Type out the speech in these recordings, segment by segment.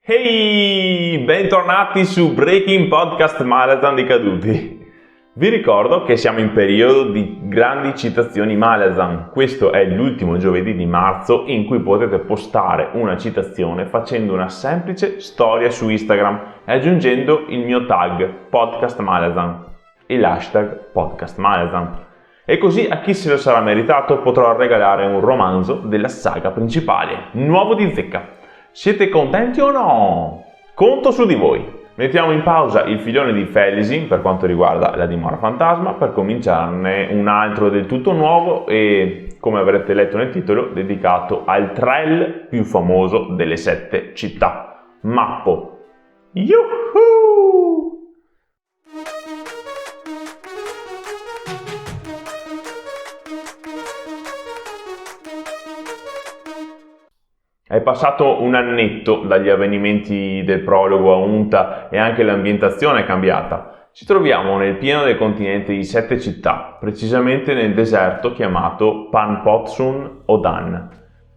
Ehi, bentornati su Breaking Podcast Malazan dei Caduti. Vi ricordo che siamo in periodo di grandi citazioni Malazan. Questo è l'ultimo giovedì di marzo in cui potete postare una citazione facendo una semplice storia su Instagram e aggiungendo il mio tag Podcast Malazan e l'hashtag Podcast Malazan. E così a chi se lo sarà meritato potrò regalare un romanzo della saga principale, nuovo di zecca. Siete contenti o no? Conto su di voi. Mettiamo in pausa il filone di Felisin per quanto riguarda la dimora fantasma per cominciarne un altro del tutto nuovo e, come avrete letto nel titolo, dedicato al trail più famoso delle 7 città, Mappo. Yuhu! È passato un annetto dagli avvenimenti del prologo a Unta e anche l'ambientazione è cambiata. Ci troviamo nel pieno del continente di 7 città, precisamente nel deserto chiamato Panpotsun Odan.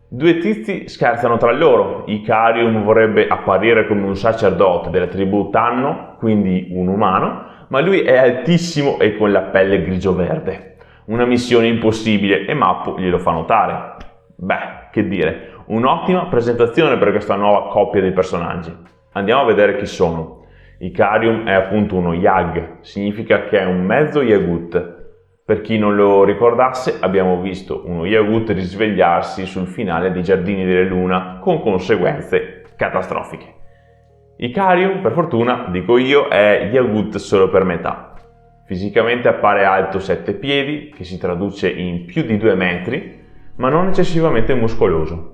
Due tizi scherzano tra loro. Icarium vorrebbe apparire come un sacerdote della tribù Tanno, quindi un umano, ma lui è altissimo e con la pelle grigio-verde. Una missione impossibile e Mappo glielo fa notare. Beh, che dire. Un'ottima presentazione per questa nuova coppia di personaggi. Andiamo a vedere chi sono. Icarium è appunto uno Yag, significa che è un mezzo Yagut. Per chi non lo ricordasse, abbiamo visto uno Yagut risvegliarsi sul finale dei Giardini delle Luna con conseguenze catastrofiche. Icarium, per fortuna, dico io, è Yagut solo per metà. Fisicamente appare alto 7 piedi, che si traduce in più di 2 metri, ma non eccessivamente muscoloso.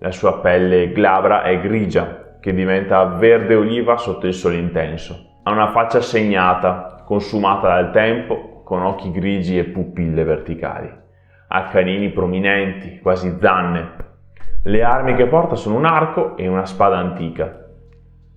La sua pelle glabra è grigia, che diventa verde oliva sotto il sole intenso. Ha una faccia segnata, consumata dal tempo, con occhi grigi e pupille verticali. Ha canini prominenti, quasi zanne. Le armi che porta sono un arco e una spada antica.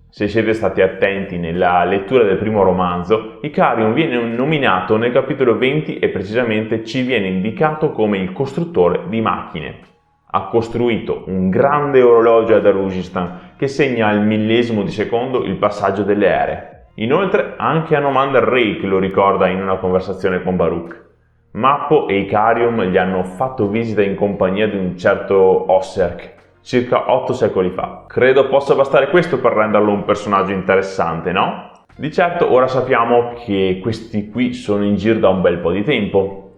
Se siete stati attenti nella lettura del primo romanzo, Icarium viene nominato nel capitolo 20 e precisamente ci viene indicato come il costruttore di macchine. Ha costruito un grande orologio ad Darushistan che segna al millesimo di secondo il passaggio delle ere. Inoltre anche Anoman el-Rake lo ricorda in una conversazione con Baruch. Mappo e Icarium gli hanno fatto visita in compagnia di un certo Osserk, circa 8 secoli fa. Credo possa bastare questo per renderlo un personaggio interessante, no? Di certo ora sappiamo che questi qui sono in giro da un bel po' di tempo.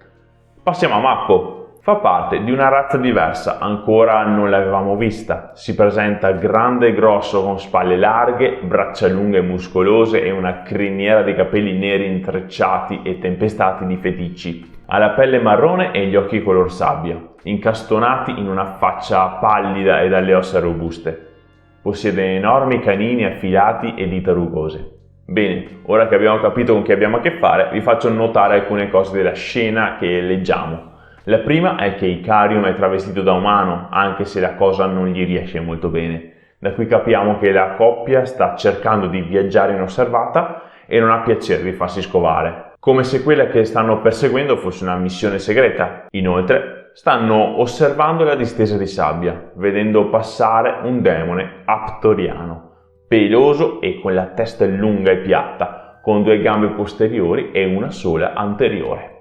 Passiamo a Mappo. Fa parte di una razza diversa, ancora non l'avevamo vista. Si presenta grande e grosso con spalle larghe, braccia lunghe e muscolose e una criniera di capelli neri intrecciati e tempestati di feticci. Ha la pelle marrone e gli occhi color sabbia, incastonati in una faccia pallida e dalle ossa robuste. Possiede enormi canini affilati e dita rugose. Bene, ora che abbiamo capito con chi abbiamo a che fare, vi faccio notare alcune cose della scena che leggiamo. La prima è che Icarium è travestito da umano, anche se la cosa non gli riesce molto bene. Da qui capiamo che la coppia sta cercando di viaggiare inosservata e non ha piacere di farsi scovare, come se quella che stanno perseguendo fosse una missione segreta. Inoltre, stanno osservando la distesa di sabbia, vedendo passare un demone aptoriano, peloso e con la testa lunga e piatta, con 2 gambe posteriori e una sola anteriore.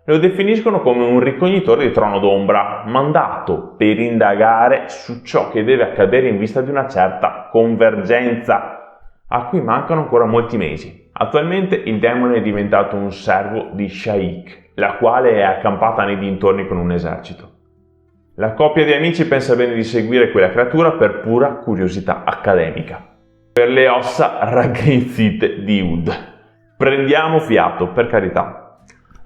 Lo definiscono come un ricognitore di trono d'ombra, mandato per indagare su ciò che deve accadere in vista di una certa convergenza, a cui mancano ancora molti mesi. Attualmente il demone è diventato un servo di Shaik, la quale è accampata nei dintorni con un esercito. La coppia di amici pensa bene di seguire quella creatura per pura curiosità accademica, per le ossa raggrinzite di Ud. Prendiamo fiato, per carità.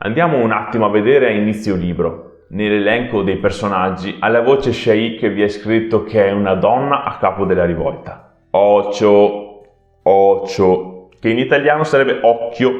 Andiamo un attimo a vedere a inizio libro. Nell'elenco dei personaggi, alla voce Shaik vi è scritto che è una donna a capo della rivolta. Ocio, che in italiano sarebbe occhio,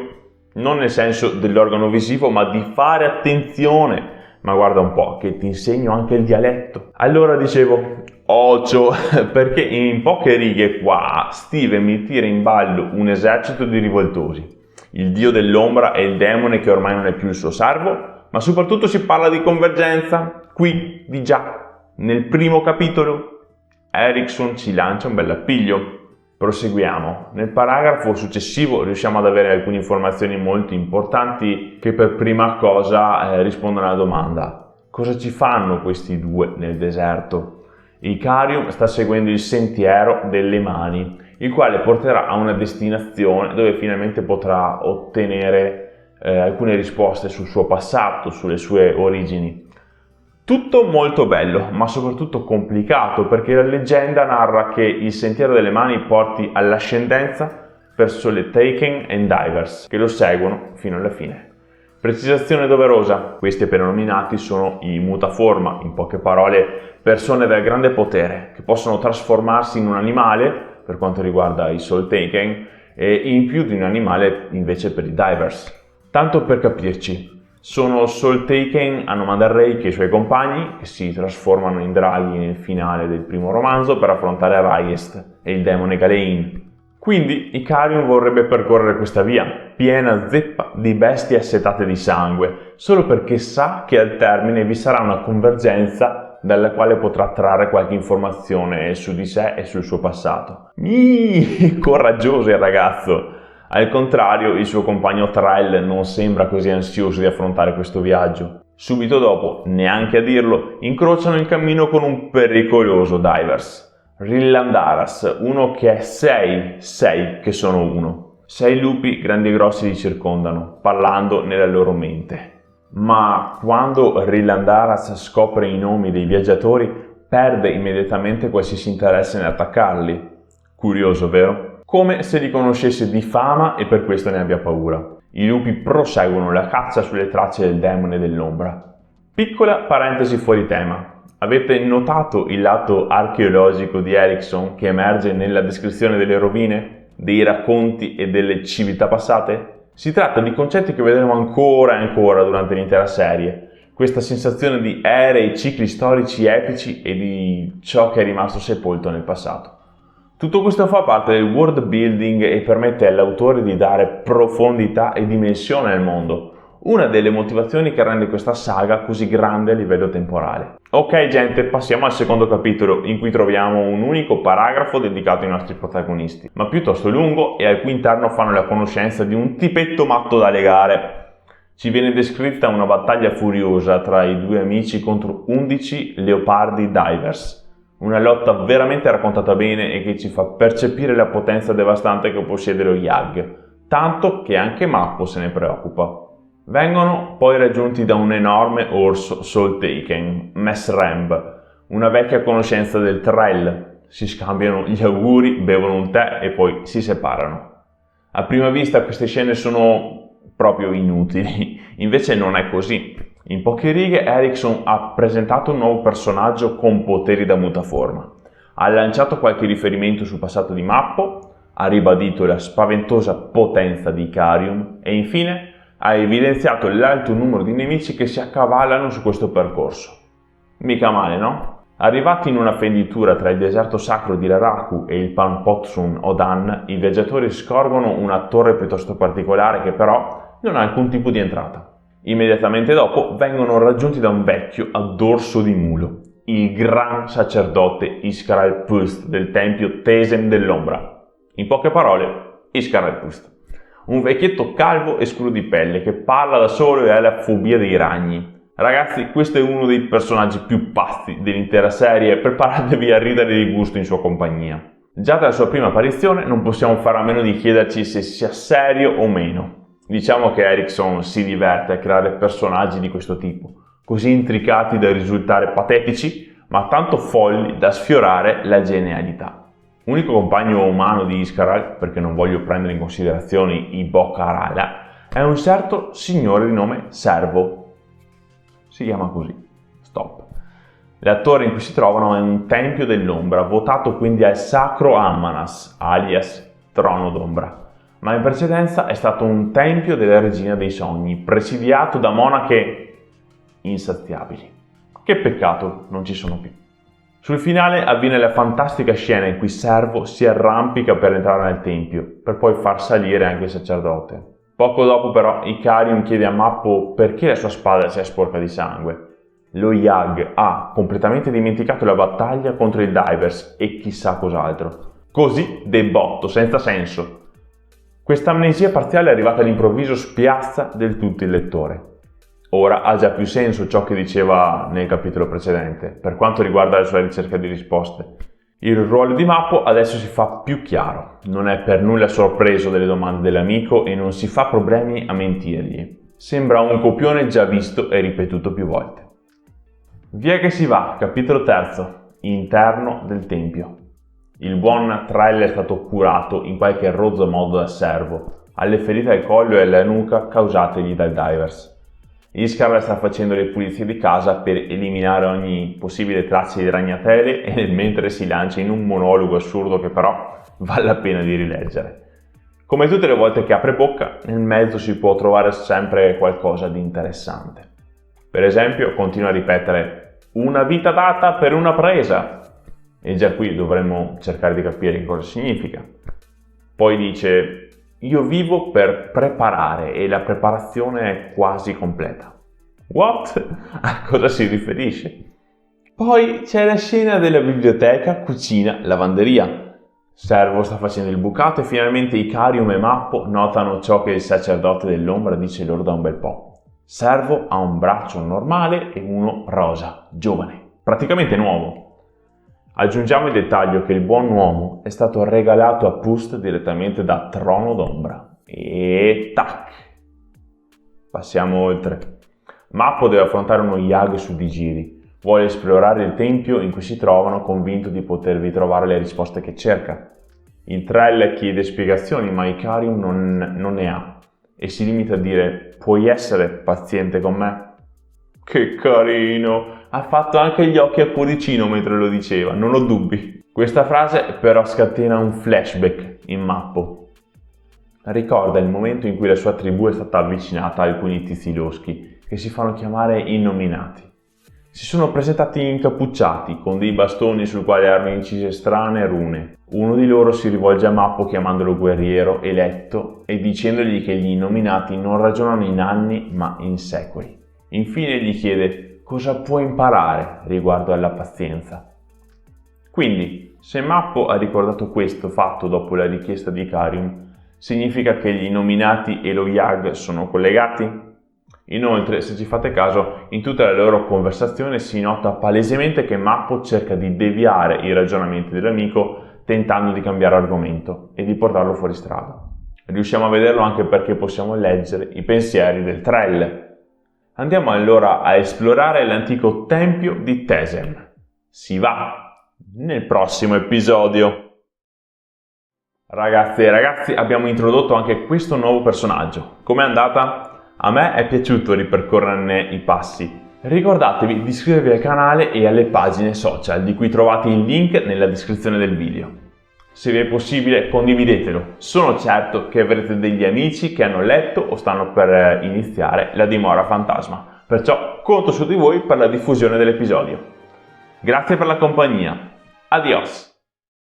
non nel senso dell'organo visivo, ma di fare attenzione. Ma guarda un po', che ti insegno anche il dialetto. Allora dicevo, Ocio, perché in poche righe qua Steve mi tira in ballo un esercito di rivoltosi. Il dio dell'ombra e il demone che ormai non è più il suo servo, ma soprattutto si parla di convergenza, qui, di già, nel primo capitolo. Erickson ci lancia un bel appiglio. Proseguiamo. Nel paragrafo successivo riusciamo ad avere alcune informazioni molto importanti che per prima cosa rispondono alla domanda: cosa ci fanno questi due nel deserto? Ikarium sta seguendo il sentiero delle mani, il quale porterà a una destinazione dove finalmente potrà ottenere alcune risposte sul suo passato, sulle sue origini. Tutto molto bello, ma soprattutto complicato, perché la leggenda narra che il sentiero delle mani porti all'ascendenza verso le Taken and Divers, che lo seguono fino alla fine. Precisazione doverosa: questi appena nominati sono i mutaforma, in poche parole persone dal grande potere, che possono trasformarsi in un animale, per quanto riguarda i Soul Taken, e in più di un animale invece per i Divers. Tanto per capirci, sono Soul Taken a Nomad Rake e i suoi compagni, che si trasformano in draghi nel finale del primo romanzo per affrontare Rayest e il demone Galein. Quindi Ikarium vorrebbe percorrere questa via, piena zeppa di bestie assetate di sangue, solo perché sa che al termine vi sarà una convergenza dalla quale potrà trarre qualche informazione su di sé e sul suo passato. Coraggioso il ragazzo! Al contrario, il suo compagno Trell non sembra così ansioso di affrontare questo viaggio. Subito dopo, neanche a dirlo, incrociano il cammino con un pericoloso Divers. Rillandaras, uno che è 6 che sono uno. 6 lupi grandi e grossi li circondano, parlando nella loro mente. Ma quando Rillandaras scopre i nomi dei viaggiatori, perde immediatamente qualsiasi interesse nell'attaccarli. Curioso, vero? Come se li conoscesse di fama e per questo ne abbia paura. I lupi proseguono la caccia sulle tracce del demone dell'ombra. Piccola parentesi fuori tema. Avete notato il lato archeologico di Erickson che emerge nella descrizione delle rovine, dei racconti e delle civiltà passate? Si tratta di concetti che vedremo ancora e ancora durante l'intera serie. Questa sensazione di ere e cicli storici epici e di ciò che è rimasto sepolto nel passato. Tutto questo fa parte del world building e permette all'autore di dare profondità e dimensione al mondo. Una delle motivazioni che rende questa saga così grande a livello temporale. Ok gente, passiamo al secondo capitolo, in cui troviamo un unico paragrafo dedicato ai nostri protagonisti, ma piuttosto lungo e al cui interno fanno la conoscenza di un tipetto matto da legare. Ci viene descritta una battaglia furiosa tra i due amici contro 11 leopardi divers. Una lotta veramente raccontata bene e che ci fa percepire la potenza devastante che possiede lo Yag, tanto che anche Mappo se ne preoccupa. Vengono poi raggiunti da un enorme orso Soul Taken, Mesremb, una vecchia conoscenza del Trell. Si scambiano gli auguri, bevono un tè e poi si separano. A prima vista queste scene sono proprio inutili, invece non è così. In poche righe Erickson ha presentato un nuovo personaggio con poteri da mutaforma, ha lanciato qualche riferimento sul passato di Mappo, ha ribadito la spaventosa potenza di Ikarium e infine ha evidenziato l'alto numero di nemici che si accavallano su questo percorso. Mica male, no? Arrivati in una fenditura tra il deserto sacro di Laraku e il Panpotsun Odan, i viaggiatori scorgono una torre piuttosto particolare che però non ha alcun tipo di entrata. Immediatamente dopo vengono raggiunti da un vecchio a dorso di mulo, il gran sacerdote Ishkar-Pust del tempio Tesem dell'Ombra. In poche parole, Ishkar-Pust. Un vecchietto calvo e scuro di pelle che parla da solo e ha la fobia dei ragni. Ragazzi, questo è uno dei personaggi più pazzi dell'intera serie, preparatevi a ridere di gusto in sua compagnia. Già dalla sua prima apparizione non possiamo fare a meno di chiederci se sia serio o meno. Diciamo che Erickson si diverte a creare personaggi di questo tipo, così intricati da risultare patetici, ma tanto folli da sfiorare la genialità. Unico compagno umano di Ishkar, perché non voglio prendere in considerazione i Bok-Harala, è un certo signore di nome Servo. Si chiama così. Stop. La torre in cui si trovano è un tempio dell'ombra, votato quindi al Sacro Ammanas, alias Trono d'Ombra. Ma in precedenza è stato un tempio della Regina dei Sogni, presidiato da monache insaziabili. Che peccato non ci sono più. Sul finale avviene la fantastica scena in cui Servo si arrampica per entrare nel tempio, per poi far salire anche il sacerdote. Poco dopo però Ikarium chiede a Mappo perché la sua spada sia sporca di sangue. Lo Yag ha completamente dimenticato la battaglia contro i Divers e chissà cos'altro. Così de botto, senza senso. Questa amnesia parziale arrivata all'improvviso spiazza del tutto il lettore. Ora ha già più senso ciò che diceva nel capitolo precedente, per quanto riguarda la sua ricerca di risposte. Il ruolo di Mappo adesso si fa più chiaro, non è per nulla sorpreso delle domande dell'amico e non si fa problemi a mentirgli. Sembra un copione già visto e ripetuto più volte. Via che si va, capitolo terzo, interno del tempio. Il buon Trell è stato curato in qualche rozzo modo da Servo, alle ferite al collo e alla nuca causategli dal Divers. Iskar sta facendo le pulizie di casa per eliminare ogni possibile traccia di ragnatele e nel mentre si lancia in un monologo assurdo che però vale la pena di rileggere. Come tutte le volte che apre bocca, nel mezzo si può trovare sempre qualcosa di interessante. Per esempio, continua a ripetere «una vita data per una presa». E già qui dovremmo cercare di capire cosa significa. Poi dice «io vivo per preparare e la preparazione è quasi completa». What? A cosa si riferisce? Poi c'è la scena della biblioteca, cucina, lavanderia. Servo sta facendo il bucato e finalmente Icarium e Mappo notano ciò che il sacerdote dell'ombra dice loro da un bel po'. Servo ha un braccio normale e uno rosa, giovane, praticamente nuovo. Aggiungiamo il dettaglio che il buon uomo è stato regalato a Pust direttamente da Trono d'Ombra. E tac! Passiamo oltre. Mappo deve affrontare uno Yag su di giri. Vuole esplorare il tempio in cui si trovano, convinto di potervi trovare le risposte che cerca. Il Trell chiede spiegazioni, ma Icarium non ne ha e si limita a dire «puoi essere paziente con me?» Che carino! Ha fatto anche gli occhi a cuoricino mentre lo diceva, non ho dubbi. Questa frase però scatena un flashback in Mappo. Ricorda il momento in cui la sua tribù è stata avvicinata a alcuni tizi loschi, che si fanno chiamare Innominati. Si sono presentati incappucciati, con dei bastoni sul quale erano incise strane rune. Uno di loro si rivolge a Mappo chiamandolo guerriero, eletto, e dicendogli che gli Innominati non ragionano in anni ma in secoli. Infine gli chiede cosa può imparare riguardo alla pazienza. Quindi, se Mappo ha ricordato questo fatto dopo la richiesta di Icarium, significa che gli Innominati e lo Yag sono collegati? Inoltre, se ci fate caso, in tutta la loro conversazione si nota palesemente che Mappo cerca di deviare i ragionamenti dell'amico tentando di cambiare argomento e di portarlo fuori strada. Riusciamo a vederlo anche perché possiamo leggere i pensieri del Trell. Andiamo allora a esplorare l'antico tempio di Tesem. Si va nel prossimo episodio. Ragazzi e ragazzi, abbiamo introdotto anche questo nuovo personaggio. Com'è andata? A me è piaciuto ripercorrerne i passi. Ricordatevi di iscrivervi al canale e alle pagine social, di cui trovate il link nella descrizione del video. Se vi è possibile, condividetelo. Sono certo che avrete degli amici che hanno letto o stanno per iniziare La Dimora Fantasma. Perciò conto su di voi per la diffusione dell'episodio. Grazie per la compagnia. Adios!